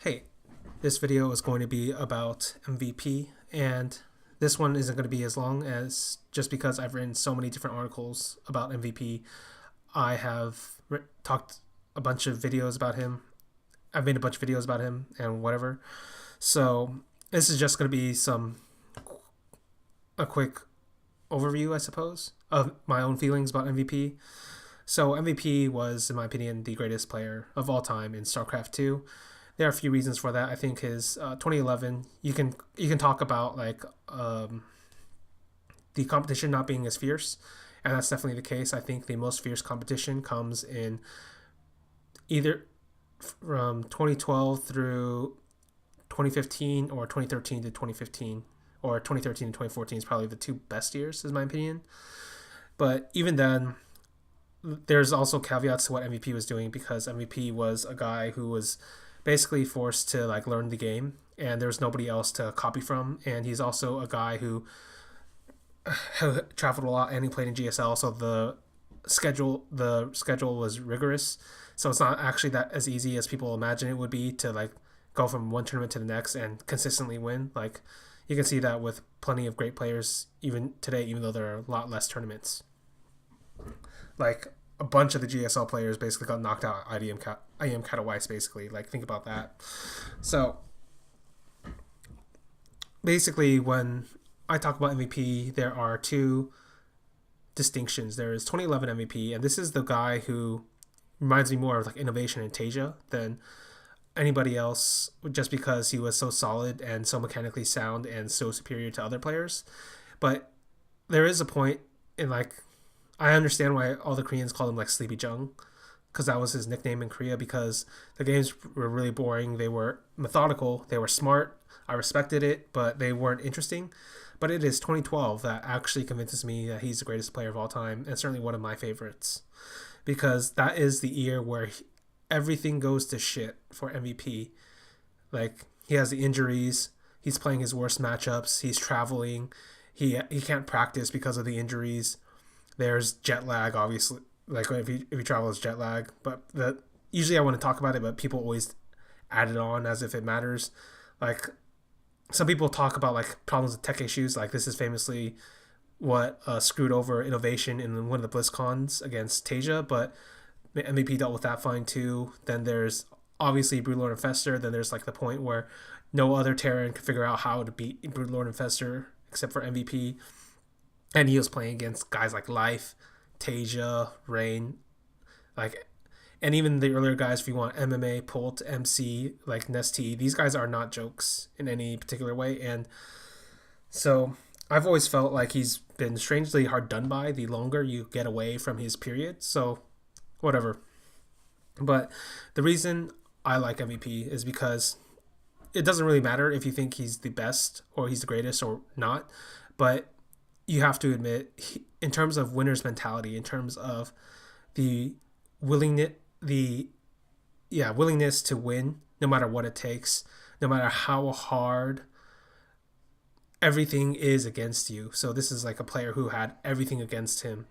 Hey, this video is going to be about MVP, and this one isn't going to be as long as just because I've written so many different articles about MVP. I have talked a bunch of videos about him. I've made a bunch of videos about him and whatever. So this is just going to be a quick overview, I suppose, of my own feelings about MVP. So MVP was, in my opinion, the greatest player of all time in StarCraft 2. There are a few reasons for that. I think his 2011. You can talk about the competition not being as fierce, and that's definitely the case. I think the most fierce competition comes in either from 2012 through 2015 or 2013 to 2015 or 2013 to 2014 is probably the two best years, is my opinion. But even then, there's also caveats to what MVP was doing because MVP was a guy who was basically forced to learn the game and there's nobody else to copy from, and he's also a guy who traveled a lot and he played in GSL, so the schedule was rigorous, so it's not actually that as easy as people imagine it would be to go from one tournament to the next and consistently win. You can see that with plenty of great players even today, even though there are a lot less tournaments. A bunch of the GSL players basically got knocked out IEM Katowice, basically. Think about that. So basically, when I talk about MVP, there are two distinctions. There is 2011 MVP, and this is the guy who reminds me more of innovation in Tasia than anybody else, just because he was so solid and so mechanically sound and so superior to other players. But there is a point in I understand why all the Koreans called him Sleepy Jung, because that was his nickname in Korea, because the games were really boring. They were methodical, they were smart, I respected it, but they weren't interesting. But it is 2012 that actually convinces me that he's the greatest player of all time, and certainly one of my favorites, because that is the year where everything goes to shit for MVP. He has the injuries, he's playing his worst matchups, he's traveling, he can't practice because of the injuries. There's jet lag, obviously. If you travel, it's jet lag. But usually I want to talk about it, but people always add it on as if it matters. Some people talk about problems with tech issues. This is famously what screwed over innovation in one of the BlizzCons against Tasia, but MVP dealt with that fine too. Then there's obviously Broodlord Infestor. Then there's the point where no other Terran can figure out how to beat Broodlord Infestor except for MVP. And he was playing against guys like Life, Tasia, Rain, and even the earlier guys, if you want MMA, Pult, MC, Nesty, these guys are not jokes in any particular way. And so I've always felt like he's been strangely hard done by the longer you get away from his period. So whatever. But the reason I like MVP is because it doesn't really matter if you think he's the best or he's the greatest or not, but you have to admit, in terms of winner's mentality, in terms of the willingness to win, no matter what it takes, no matter how hard everything is against you. So this is a player who had everything against him,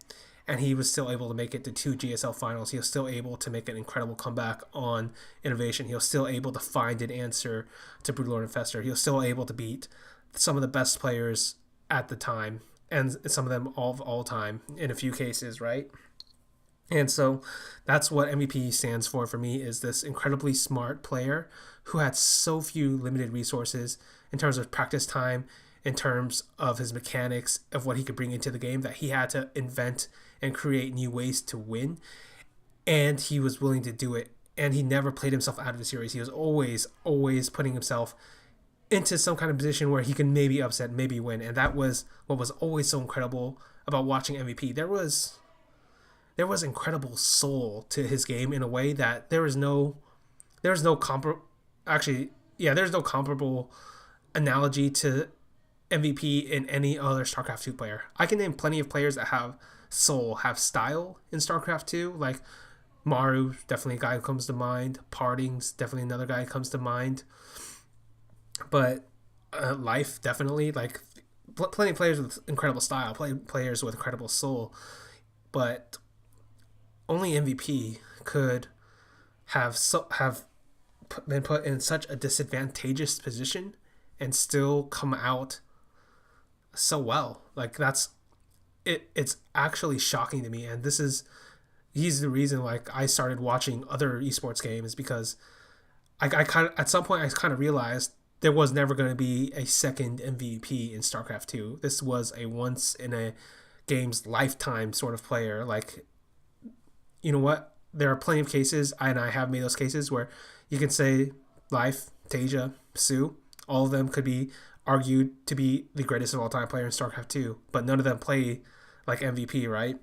and he was still able to make it to two GSL finals. He was still able to make an incredible comeback on innovation. He was still able to find an answer to Broodlord Infestor. He was still able to beat some of the best players at the time, and some of them all time in a few cases, right? And so that's what MVP stands for me, is this incredibly smart player who had so few limited resources in terms of practice time, in terms of his mechanics, of what he could bring into the game, that he had to invent and create new ways to win. And he was willing to do it. And he never played himself out of the series. He was always putting himself into some kind of position where he can maybe upset, maybe win. And that was what was always so incredible about watching MVP. There was incredible soul to his game in a way that there's no comparable analogy to MVP in any other StarCraft 2 player. I can name plenty of players that have soul, have style in StarCraft 2, Maru, definitely a guy who comes to mind. Parting's definitely another guy who comes to mind. But Life, definitely, plenty of players with incredible style, players with incredible soul, but only MVP could have been put in such a disadvantageous position and still come out so well. Like that's it. It's actually shocking to me, and he's the reason like I started watching other esports games because I kind of at some point I kind of realized there was never going to be a second MVP in StarCraft 2. This was a once in a game's lifetime sort of player. Like, you know what? There are plenty of cases, and I have made those cases where you can say Life, Tasia, Sue, all of them could be argued to be the greatest of all time player in StarCraft 2, but none of them play like MVP, right?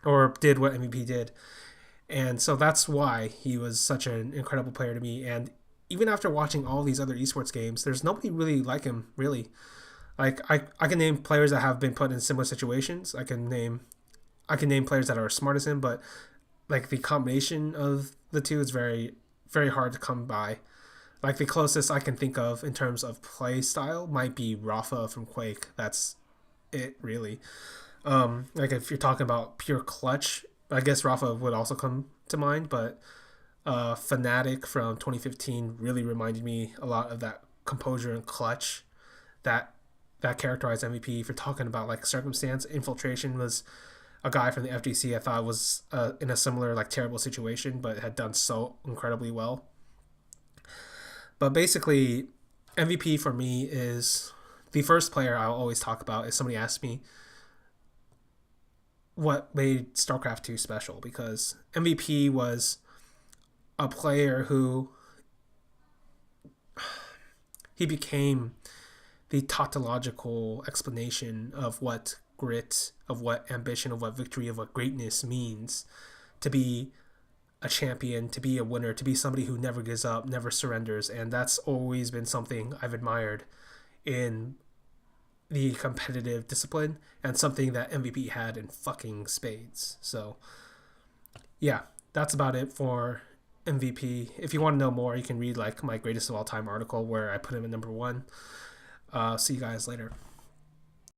Or did what MVP did. And so that's why he was such an incredible player to me. And even after watching all these other esports games, there's nobody really like him, really. Like I can name players that have been put in similar situations. I can name players that are as smart as him, but like the combination of the two is very, very hard to come by. Like the closest I can think of in terms of play style might be Rafa from Quake. That's it, really. Like if you're talking about pure clutch, I guess Rafa would also come to mind, but Fnatic from 2015 really reminded me a lot of that composure and clutch that characterized MVP. If you're talking about like circumstance, Infiltration was a guy from the FGC I thought was in a similar like terrible situation, but had done so incredibly well. But basically, MVP for me is the first player I'll always talk about. If somebody asks me what made StarCraft 2 special, because MVP was a player who he became the tautological explanation of what grit, of what ambition, of what victory, of what greatness means to be a champion, to be a winner, to be somebody who never gives up, never surrenders. And that's always been something I've admired in the competitive discipline, and something that MVP had in fucking spades. So yeah, that's about it for MVP. If you want to know more, you can read like my greatest of all time article where I put him at number one. See you guys later.